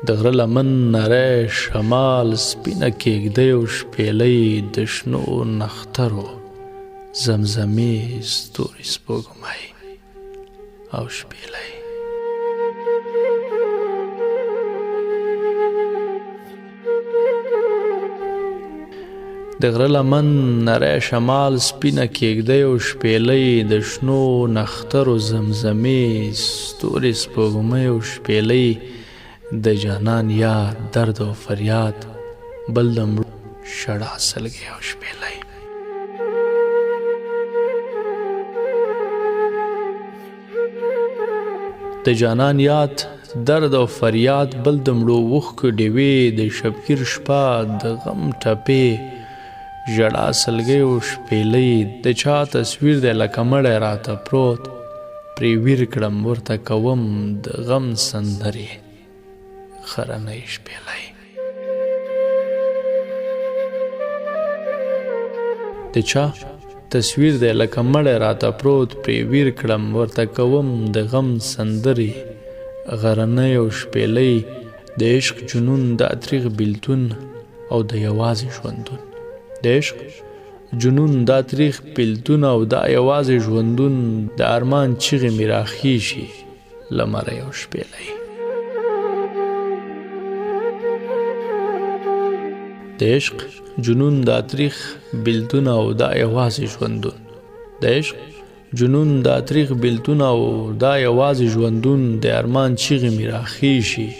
د غره لمن نری شمال سپینه کیږدۍ او شپېلۍ د شنو نخترو زمزمې ستوري سپوږمۍ او شپېلۍ. د غره لمن نری شمال سپینه کیږدۍ او شپېلۍ د شنو نخترو زمزمې ستوري سپوږمۍ او شپېلۍ د جانان یاد درد او فریاد بل د مړو شړا سلګۍ او شپېلۍ. د جانان یاد درد او فریاد بل د مړو اوښکو ډیوې د شبګیر شپه د غم ټپې ژړا سلګۍ او شپېلۍ. د چا تصویر دی لکه مړی راته پروت پرې ویر کړم ورته کوم د غم سندرې غرنۍ شپېلۍ. د چا تصویر دی لکه مړی راته پروت پرې ویر کړم ورته کوم د غم سندرې غرنۍ او شپېلۍ. د عشق جنون دا تریغ بیلتون او د یوازې ژوندون. د عشق جنون دا تریخ بیلتون او دا یوازې ژوندون د ارمان چیغې مې راخیژي له مرۍ او شپېلۍ. د عشق جنون دا تریخ بیلتون او دا یوازې ژوندون. د عشق جنون دا تریخ بیلتون او دا یوازې ژوندون د ارمان چیغې مې راخیژي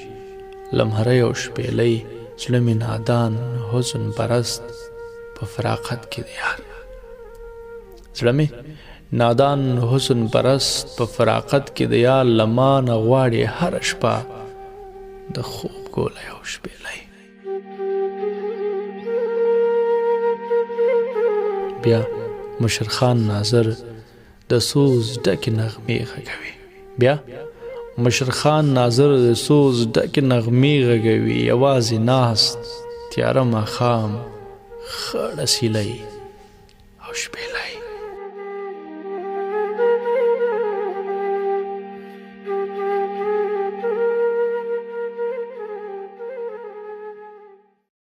له مرۍ او شپېلۍ. زړه مې نادان حسن پرست په فراقت کې د یار. زړه مې نادان حسن پرست په فراقت کې د یار له ما نه غواړي هره شپه د خوب ګولی او شپېلۍ. بیا مشرخان ناظر د سوز ډکې نغمې غږوي. بیا مشرخان ناظر د سوز ډکې نغمې غږوي. یوازې ناست تیاره ماښام خړه سیلۍ او شپېلۍ.